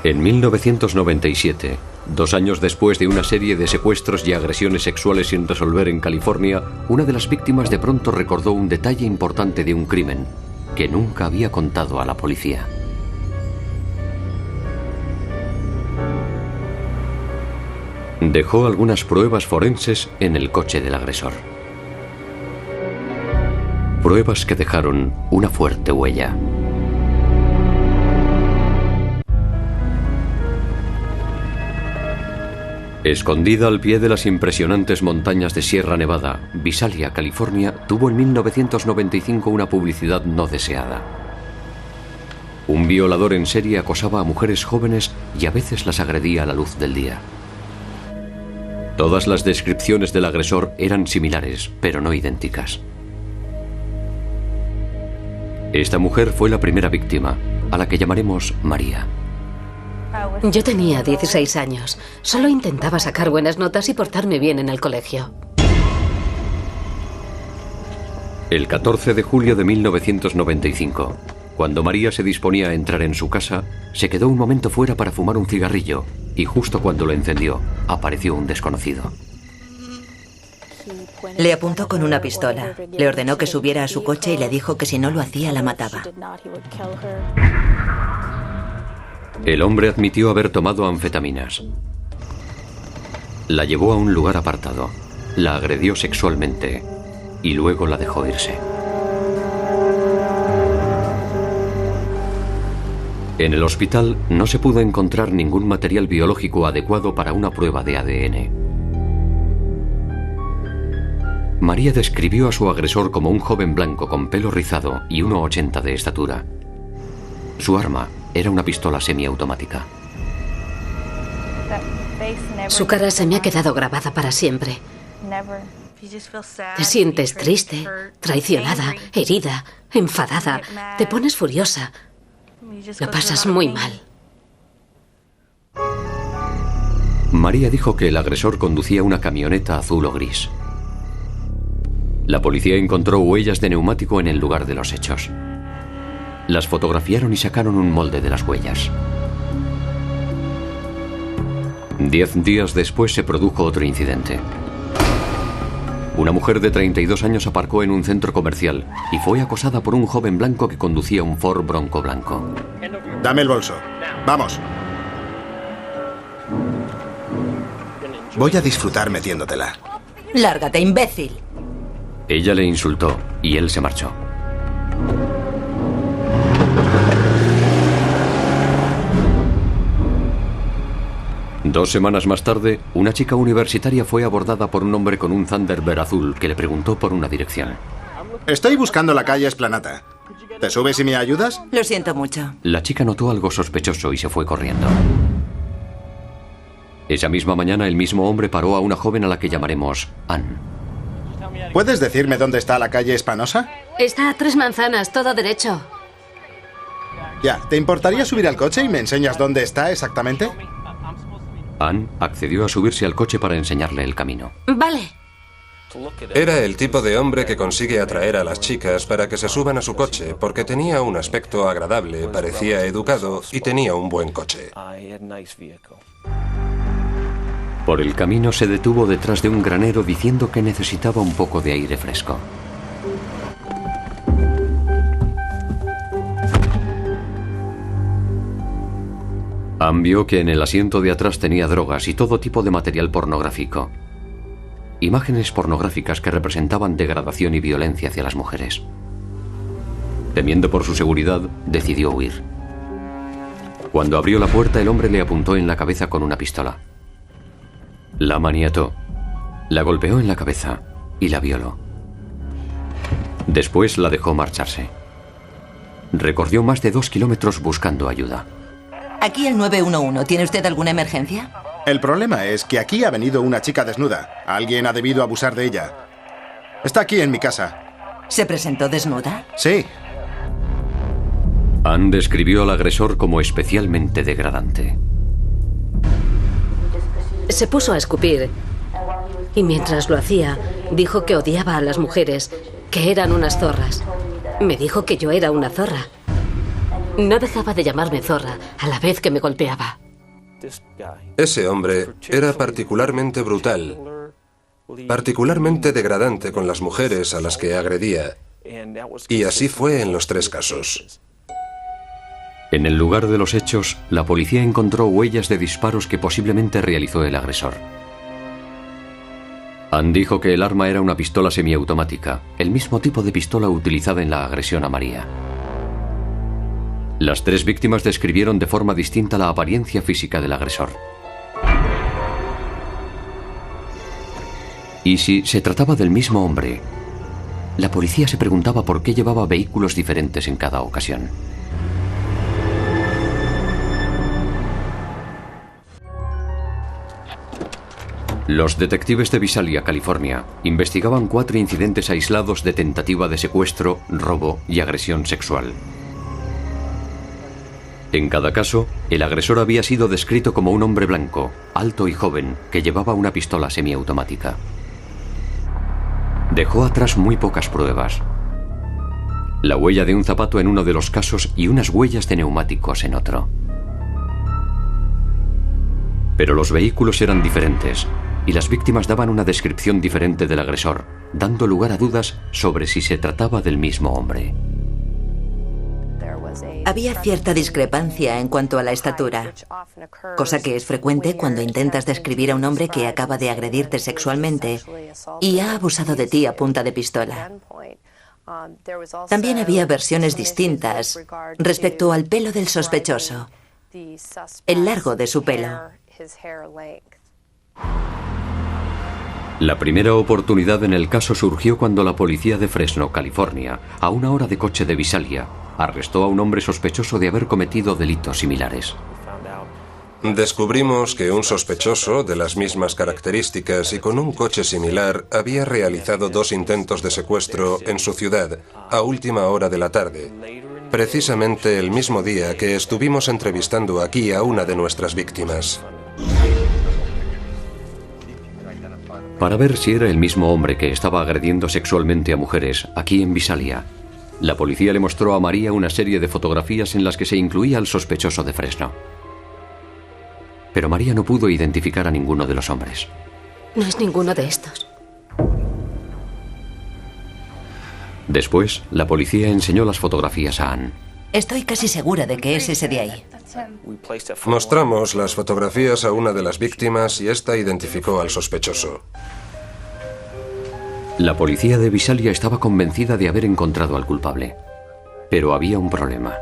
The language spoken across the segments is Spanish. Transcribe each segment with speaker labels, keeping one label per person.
Speaker 1: En 1997, 2 años después de una serie de secuestros y agresiones sexuales sin resolver en California, una de las víctimas de pronto recordó un detalle importante de un crimen que nunca había contado a la policía. Dejó algunas pruebas forenses en el coche del agresor. Pruebas que dejaron una fuerte huella. Escondida al pie de las impresionantes montañas de Sierra Nevada, Visalia, California, tuvo en 1995 una publicidad no deseada. Un violador en serie acosaba a mujeres jóvenes y a veces las agredía a la luz del día. Todas las descripciones del agresor eran similares, pero no idénticas. Esta mujer fue la primera víctima, a la que llamaremos María.
Speaker 2: Yo tenía 16 años. Solo intentaba sacar buenas notas y portarme bien en el colegio.
Speaker 1: El 14 de julio de 1995, cuando María se disponía a entrar en su casa, se quedó un momento fuera para fumar un cigarrillo y justo cuando lo encendió, apareció un desconocido.
Speaker 3: Le apuntó con una pistola. Le ordenó que subiera a su coche y le dijo que si no lo hacía, la mataba.
Speaker 1: El hombre admitió haber tomado anfetaminas. La llevó a un lugar apartado, la agredió sexualmente y luego la dejó irse. En el hospital no se pudo encontrar ningún material biológico adecuado para una prueba de ADN. María describió a su agresor como un joven blanco con pelo rizado y 1,80 de estatura. Su arma era una pistola semiautomática.
Speaker 2: Su cara se me ha quedado grabada para siempre. Te sientes triste, traicionada, herida, enfadada. Te pones furiosa. Lo pasas muy mal.
Speaker 1: María dijo que el agresor conducía una camioneta azul o gris. La policía encontró huellas de neumático en el lugar de los hechos. Las fotografiaron y sacaron un molde de las huellas. 10 días después se produjo otro incidente. Una mujer de 32 años aparcó en un centro comercial y fue acosada por un joven blanco que conducía un Ford Bronco blanco.
Speaker 4: Dame el bolso. Vamos. Voy a disfrutar metiéndotela.
Speaker 3: Lárgate, imbécil.
Speaker 1: Ella le insultó y él se marchó. Dos semanas más tarde, una chica universitaria fue abordada por un hombre con un Thunderbird azul que le preguntó por una dirección.
Speaker 4: Estoy buscando la calle Esplanata. ¿Te subes y me ayudas?
Speaker 3: Lo siento mucho.
Speaker 1: La chica notó algo sospechoso y se fue corriendo. Esa misma mañana, el mismo hombre paró a una joven a la que llamaremos Anne.
Speaker 4: ¿Puedes decirme dónde está la calle Espanosa?
Speaker 2: Está a 3 manzanas, todo derecho.
Speaker 4: Ya, ¿te importaría subir al coche y me enseñas dónde está exactamente?
Speaker 1: Anne accedió a subirse al coche para enseñarle el camino.
Speaker 2: Vale.
Speaker 5: Era el tipo de hombre que consigue atraer a las chicas para que se suban a su coche, porque tenía un aspecto agradable, parecía educado y tenía un buen coche.
Speaker 1: Por el camino se detuvo detrás de un granero diciendo que necesitaba un poco de aire fresco. Anne vio que en el asiento de atrás tenía drogas y todo tipo de material pornográfico. Imágenes pornográficas que representaban degradación y violencia hacia las mujeres. Temiendo por su seguridad, decidió huir. Cuando abrió la puerta, el hombre le apuntó en la cabeza con una pistola. La maniató, la golpeó en la cabeza y la violó. Después la dejó marcharse. Recorrió más de 2 kilómetros buscando ayuda.
Speaker 3: Aquí el 911. ¿Tiene usted alguna emergencia?
Speaker 4: El problema es que aquí ha venido una chica desnuda. Alguien ha debido abusar de ella. Está aquí en mi casa.
Speaker 3: ¿Se presentó desnuda?
Speaker 4: Sí.
Speaker 1: Anne describió al agresor como especialmente degradante.
Speaker 2: Se puso a escupir y mientras lo hacía, dijo que odiaba a las mujeres, que eran unas zorras. Me dijo que yo era una zorra. No dejaba de llamarme zorra a la vez que me golpeaba.
Speaker 5: Ese hombre era particularmente brutal, particularmente degradante con las mujeres a las que agredía. Y así fue en los 3 casos.
Speaker 1: En el lugar de los hechos, la policía encontró huellas de disparos que posiblemente realizó el agresor. Ann dijo que el arma era una pistola semiautomática, el mismo tipo de pistola utilizada en la agresión a María. Las 3 víctimas describieron de forma distinta la apariencia física del agresor. Y si se trataba del mismo hombre, la policía se preguntaba por qué llevaba vehículos diferentes en cada ocasión. Los detectives de Visalia, California, investigaban 4 incidentes aislados de tentativa de secuestro, robo y agresión sexual. En cada caso, el agresor había sido descrito como un hombre blanco, alto y joven, que llevaba una pistola semiautomática. Dejó atrás muy pocas pruebas. La huella de un zapato en uno de los casos y unas huellas de neumáticos en otro. Pero los vehículos eran diferentes y las víctimas daban una descripción diferente del agresor, dando lugar a dudas sobre si se trataba del mismo hombre.
Speaker 3: Había cierta discrepancia en cuanto a la estatura, cosa que es frecuente cuando intentas describir a un hombre que acaba de agredirte sexualmente y ha abusado de ti a punta de pistola. También había versiones distintas respecto al pelo del sospechoso, el largo de su pelo.
Speaker 1: La primera oportunidad en el caso surgió cuando la policía de Fresno, California, a 1 hora de coche de Visalia, arrestó a un hombre sospechoso de haber cometido delitos similares.
Speaker 5: Descubrimos que un sospechoso de las mismas características y con un coche similar había realizado 2 intentos de secuestro en su ciudad a última hora de la tarde, precisamente el mismo día que estuvimos entrevistando aquí a una de nuestras víctimas.
Speaker 1: Para ver si era el mismo hombre que estaba agrediendo sexualmente a mujeres aquí en Visalia, la policía le mostró a María una serie de fotografías en las que se incluía al sospechoso de Fresno. Pero María no pudo identificar a ninguno de los hombres.
Speaker 2: No es ninguno de estos.
Speaker 1: Después, la policía enseñó las fotografías a Ann.
Speaker 3: Estoy casi segura de que es ese de ahí.
Speaker 5: Mostramos las fotografías a una de las víctimas y esta identificó al sospechoso.
Speaker 1: La policía de Visalia estaba convencida de haber encontrado al culpable. Pero había un problema.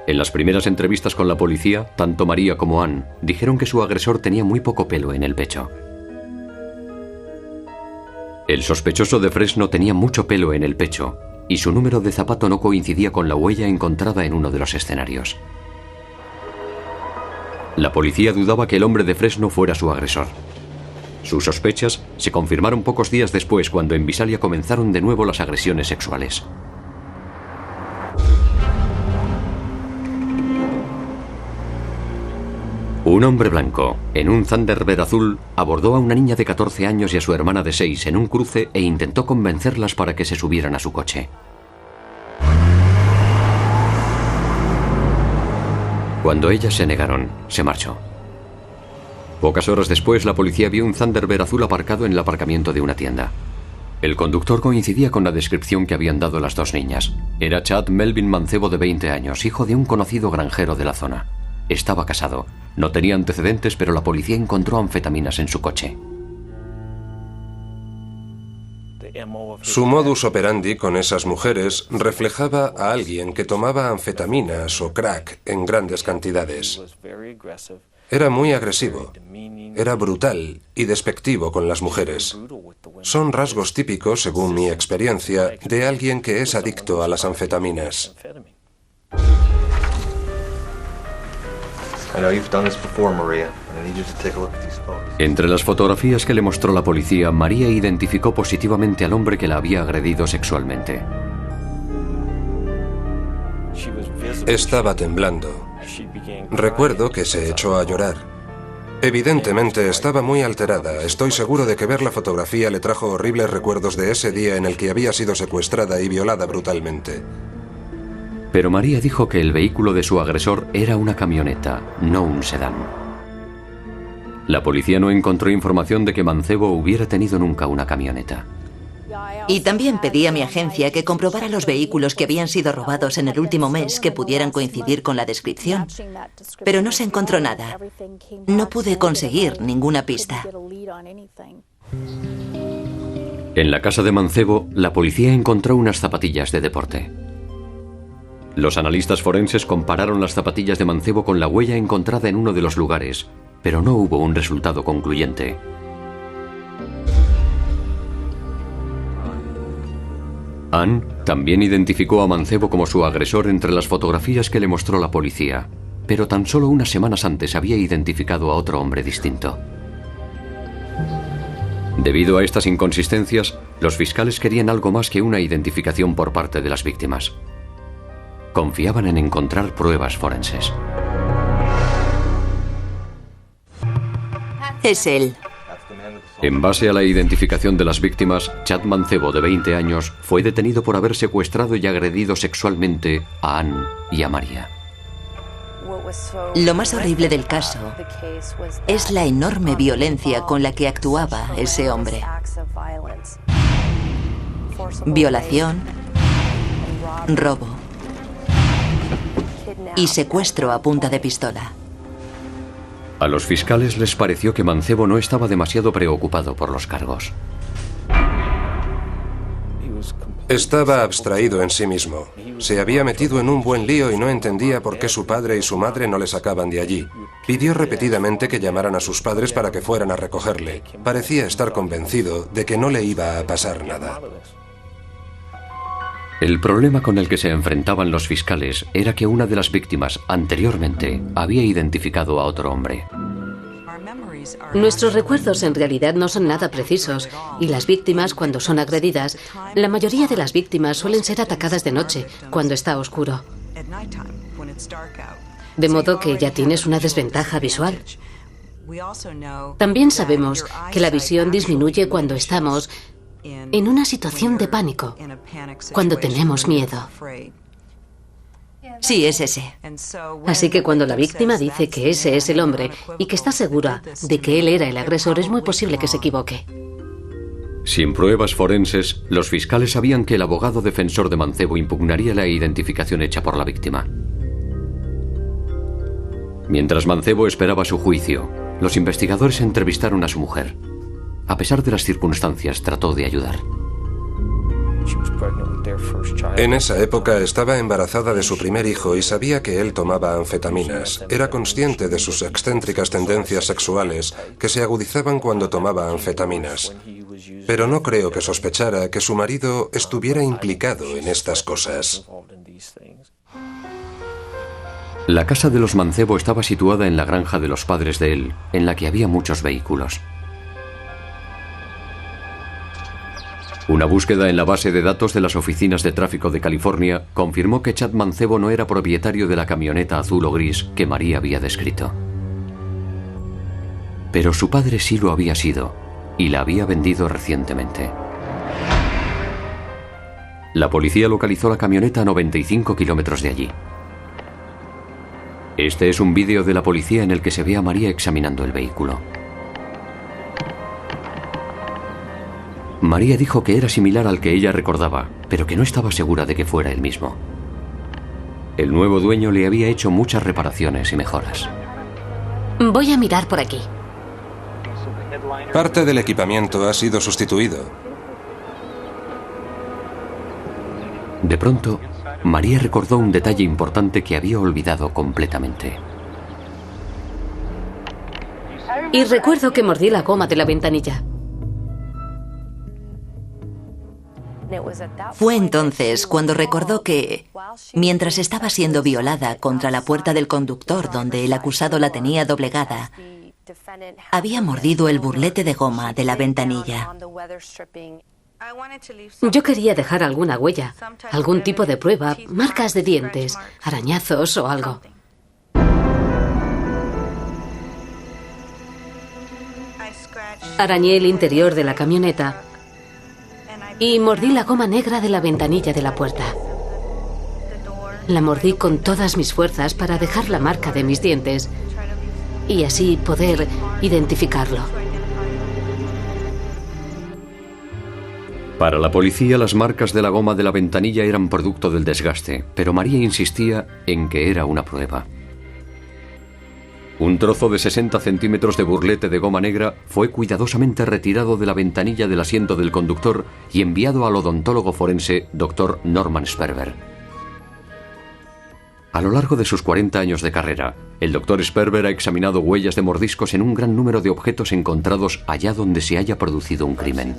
Speaker 1: En las primeras entrevistas con la policía, tanto María como Ann dijeron que su agresor tenía muy poco pelo en el pecho. El sospechoso de Fresno tenía mucho pelo en el pecho y su número de zapato no coincidía con la huella encontrada en uno de los escenarios. La policía dudaba que el hombre de Fresno fuera su agresor. Sus sospechas se confirmaron pocos días después cuando en Visalia comenzaron de nuevo las agresiones sexuales. Un hombre blanco, en un Thunderbird azul, abordó a una niña de 14 años y a su hermana de 6 en un cruce e intentó convencerlas para que se subieran a su coche. Cuando ellas se negaron, se marchó. Pocas horas después, la policía vio un Thunderbird azul aparcado en el aparcamiento de una tienda. El conductor coincidía con la descripción que habían dado las 2 niñas. Era Chad Melvin Mancebo, de 20 años, hijo de un conocido granjero de la zona. Estaba casado. No tenía antecedentes, pero la policía encontró anfetaminas en su coche.
Speaker 5: Su modus operandi con esas mujeres reflejaba a alguien que tomaba anfetaminas o crack en grandes cantidades. Era muy agresivo, era brutal y despectivo con las mujeres. Son rasgos típicos, según mi experiencia, de alguien que es adicto a las anfetaminas.
Speaker 1: Entre las fotografías que le mostró la policía, María identificó positivamente al hombre que la había agredido sexualmente.
Speaker 5: Estaba temblando. Recuerdo que se echó a llorar. Evidentemente estaba muy alterada. Estoy seguro de que ver la fotografía le trajo horribles recuerdos de ese día en el que había sido secuestrada y violada brutalmente.
Speaker 1: Pero María dijo que el vehículo de su agresor era una camioneta, no un sedán. La policía no encontró información de que Mancebo hubiera tenido nunca una camioneta.
Speaker 3: Y también pedí a mi agencia que comprobara los vehículos que habían sido robados en el último mes que pudieran coincidir con la descripción. Pero no se encontró nada. No pude conseguir ninguna pista.
Speaker 1: En la casa de Mancebo, la policía encontró unas zapatillas de deporte. Los analistas forenses compararon las zapatillas de Mancebo con la huella encontrada en uno de los lugares, pero no hubo un resultado concluyente. Anne también identificó a Mancebo como su agresor entre las fotografías que le mostró la policía, pero tan solo unas semanas antes había identificado a otro hombre distinto. Debido a estas inconsistencias, los fiscales querían algo más que una identificación por parte de las víctimas. Confiaban en encontrar pruebas forenses.
Speaker 3: Es él.
Speaker 1: En base a la identificación de las víctimas, Chad Mancebo, de 20 años, fue detenido por haber secuestrado y agredido sexualmente a Anne y a María.
Speaker 3: Lo más horrible del caso es la enorme violencia con la que actuaba ese hombre. Violación, robo y secuestro a punta de pistola.
Speaker 1: A los fiscales les pareció que Mancebo no estaba demasiado preocupado por los cargos.
Speaker 5: Estaba abstraído en sí mismo. Se había metido en un buen lío y no entendía por qué su padre y su madre no le sacaban de allí. Pidió repetidamente que llamaran a sus padres para que fueran a recogerle. Parecía estar convencido de que no le iba a pasar nada.
Speaker 1: El problema con el que se enfrentaban los fiscales era que una de las víctimas anteriormente había identificado a otro hombre.
Speaker 2: Nuestros recuerdos en realidad no son nada precisos y las víctimas, cuando son agredidas, la mayoría de las víctimas suelen ser atacadas de noche, cuando está oscuro. De modo que ya tienes una desventaja visual. También sabemos que la visión disminuye cuando estamos en una situación de pánico, cuando tenemos miedo.
Speaker 3: Sí, es ese.
Speaker 2: Así que cuando la víctima dice que ese es el hombre y que está segura de que él era el agresor, es muy posible que se equivoque.
Speaker 1: Sin pruebas forenses, los fiscales sabían que el abogado defensor de Mancebo impugnaría la identificación hecha por la víctima. Mientras Mancebo esperaba su juicio, los investigadores entrevistaron a su mujer. A pesar de las circunstancias, trató de ayudar.
Speaker 5: En esa época estaba embarazada de su primer hijo y sabía que él tomaba anfetaminas. Era consciente de sus excéntricas tendencias sexuales que se agudizaban cuando tomaba anfetaminas. Pero no creo que sospechara que su marido estuviera implicado en estas cosas.
Speaker 1: La casa de los Mancebo estaba situada en la granja de los padres de él, en la que había muchos vehículos. Una búsqueda en la base de datos de las oficinas de tráfico de California confirmó que Chad Mancebo no era propietario de la camioneta azul o gris que María había descrito. Pero su padre sí lo había sido, y la había vendido recientemente. La policía localizó la camioneta a 95 kilómetros de allí. Este es un vídeo de la policía en el que se ve a María examinando el vehículo. María dijo que era similar al que ella recordaba, pero que no estaba segura de que fuera el mismo. El nuevo dueño le había hecho muchas reparaciones y mejoras.
Speaker 2: Voy a mirar por aquí.
Speaker 5: Parte del equipamiento ha sido sustituido.
Speaker 1: De pronto, María recordó un detalle importante que había olvidado completamente.
Speaker 2: Y recuerdo que mordí la goma de la ventanilla.
Speaker 3: Fue entonces cuando recordó que, mientras estaba siendo violada contra la puerta del conductor donde el acusado la tenía doblegada, había mordido el burlete de goma de la ventanilla.
Speaker 2: Yo quería dejar alguna huella, algún tipo de prueba, marcas de dientes, arañazos o algo. Arañé el interior de la camioneta y mordí la goma negra de la ventanilla de la puerta. La mordí con todas mis fuerzas para dejar la marca de mis dientes y así poder identificarlo.
Speaker 1: Para la policía, las marcas de la goma de la ventanilla eran producto del desgaste, pero María insistía en que era una prueba. Un trozo de 60 centímetros de burlete de goma negra fue cuidadosamente retirado de la ventanilla del asiento del conductor y enviado al odontólogo forense Dr. Norman Sperber. A lo largo de sus 40 años de carrera, el Dr. Sperber ha examinado huellas de mordiscos en un gran número de objetos encontrados allá donde se haya producido un crimen.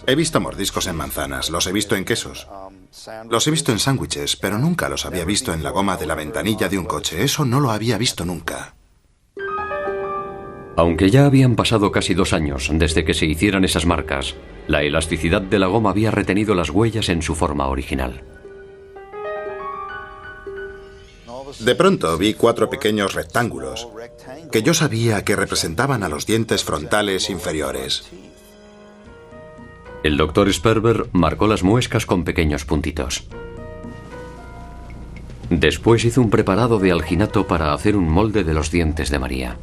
Speaker 4: He visto mordiscos en manzanas, los he visto en quesos, los he visto en sándwiches, pero nunca los había visto en la goma de la ventanilla de un coche. Eso no lo había visto nunca.
Speaker 1: Aunque ya habían pasado casi 2 años desde que se hicieran esas marcas, la elasticidad de la goma había retenido las huellas en su forma original.
Speaker 4: De pronto vi 4 pequeños rectángulos que yo sabía que representaban a los dientes frontales inferiores.
Speaker 1: El Dr. Sperber marcó las muescas con pequeños puntitos. Después hizo un preparado de alginato para hacer un molde de los dientes de María.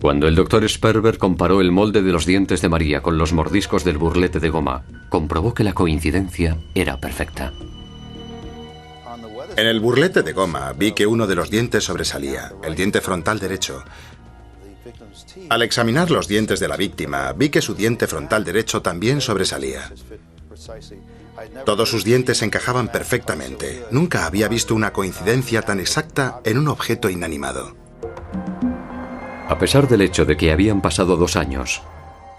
Speaker 1: Cuando el Dr. Sperber comparó el molde de los dientes de María con los mordiscos del burlete de goma, comprobó que la coincidencia era perfecta.
Speaker 4: En el burlete de goma vi que uno de los dientes sobresalía, el diente frontal derecho. Al examinar los dientes de la víctima, vi que su diente frontal derecho también sobresalía. Todos sus dientes encajaban perfectamente. Nunca había visto una coincidencia tan exacta en un objeto inanimado.
Speaker 1: A pesar del hecho de que habían pasado 2 años,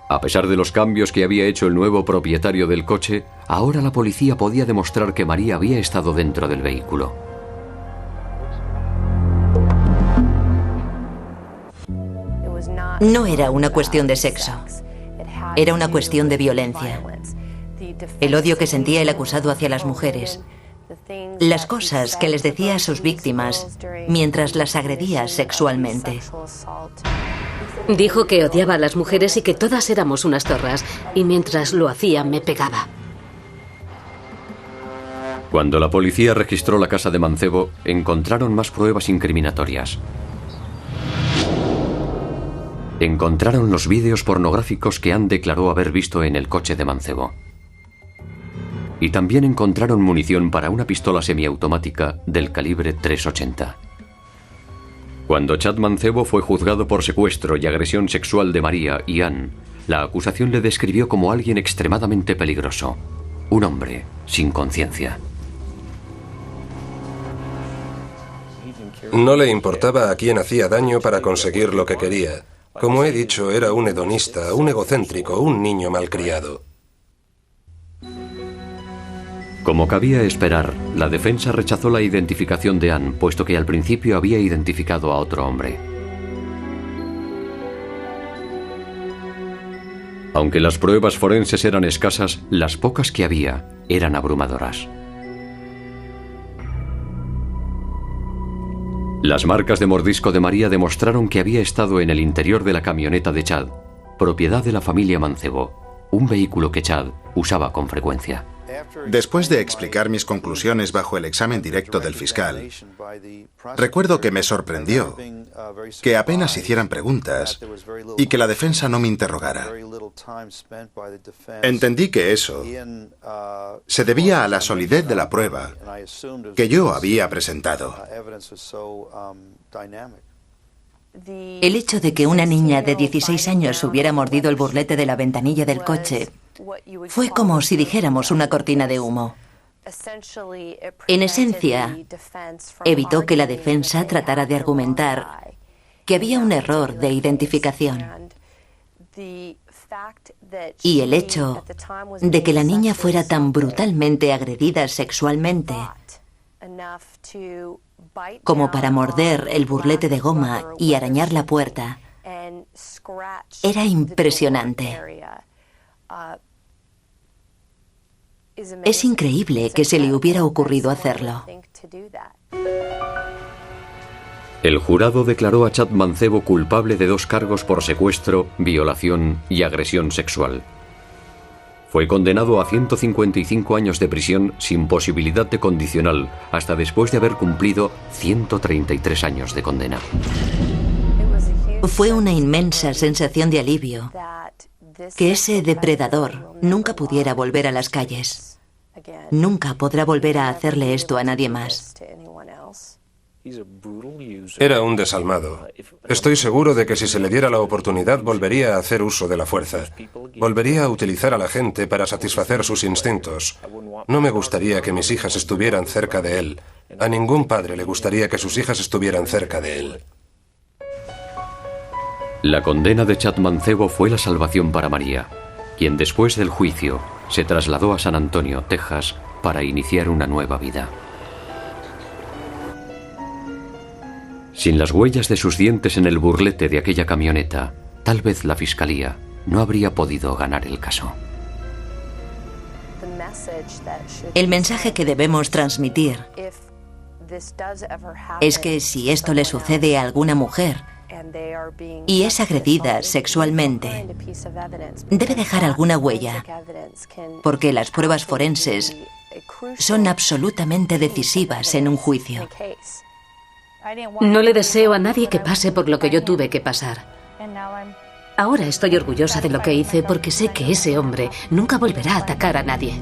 Speaker 1: a pesar de los cambios que había hecho el nuevo propietario del coche, ahora la policía podía demostrar que María había estado dentro del vehículo.
Speaker 3: No era una cuestión de sexo. Era una cuestión de violencia. El odio que sentía el acusado hacia las mujeres. Las cosas que les decía a sus víctimas mientras las agredía sexualmente.
Speaker 2: Dijo que odiaba a las mujeres y que todas éramos unas zorras, y mientras lo hacía me pegaba.
Speaker 1: Cuando la policía registró la casa de Mancebo, encontraron más pruebas incriminatorias. Encontraron los vídeos pornográficos que Ann declaró haber visto en el coche de Mancebo. Y también encontraron munición para una pistola semiautomática del calibre .380. Cuando Chad Mancebo fue juzgado por secuestro y agresión sexual de María y Ann, la acusación le describió como alguien extremadamente peligroso, un hombre sin conciencia.
Speaker 5: No le importaba a quién hacía daño para conseguir lo que quería. Como he dicho, era un hedonista, un egocéntrico, un niño malcriado.
Speaker 1: Como cabía esperar, la defensa rechazó la identificación de Ann, puesto que al principio había identificado a otro hombre. Aunque las pruebas forenses eran escasas, las pocas que había eran abrumadoras. Las marcas de mordisco de María demostraron que había estado en el interior de la camioneta de Chad, propiedad de la familia Mancebo, un vehículo que Chad usaba con frecuencia.
Speaker 4: Después de explicar mis conclusiones bajo el examen directo del fiscal, recuerdo que me sorprendió que apenas hicieran preguntas y que la defensa no me interrogara. Entendí que eso se debía a la solidez de la prueba que yo había presentado.
Speaker 3: El hecho de que una niña de 16 años hubiera mordido el burlete de la ventanilla del coche fue como si dijéramos una cortina de humo. En esencia, evitó que la defensa tratara de argumentar que había un error de identificación. Y el hecho de que la niña fuera tan brutalmente agredida sexualmente como para morder el burlete de goma y arañar la puerta era impresionante. Es increíble que se le hubiera ocurrido hacerlo.
Speaker 1: El jurado declaró a Chad Mancebo culpable de 2 cargos por secuestro, violación y agresión sexual. Fue condenado a 155 años de prisión sin posibilidad de condicional, hasta después de haber cumplido 133 años de condena.
Speaker 3: Fue una inmensa sensación de alivio que ese depredador nunca pudiera volver a las calles. Nunca podrá volver a hacerle esto a nadie más.
Speaker 5: Era un desalmado. Estoy seguro de que si se le diera la oportunidad volvería a hacer uso de la fuerza. Volvería a utilizar a la gente para satisfacer sus instintos. No me gustaría que mis hijas estuvieran cerca de él. A ningún padre le gustaría que sus hijas estuvieran cerca de él.
Speaker 1: La condena de Chad Mancebo fue la salvación para María, quien después del juicio se trasladó a San Antonio, Texas, para iniciar una nueva vida. Sin las huellas de sus dientes en el burlete de aquella camioneta, tal vez la fiscalía no habría podido ganar el caso.
Speaker 3: El mensaje que debemos transmitir es que si esto le sucede a alguna mujer y es agredida sexualmente, debe dejar alguna huella, porque las pruebas forenses son absolutamente decisivas en un juicio.
Speaker 2: No le deseo a nadie que pase por lo que yo tuve que pasar. Ahora estoy orgullosa de lo que hice porque sé que ese hombre nunca volverá a atacar a nadie.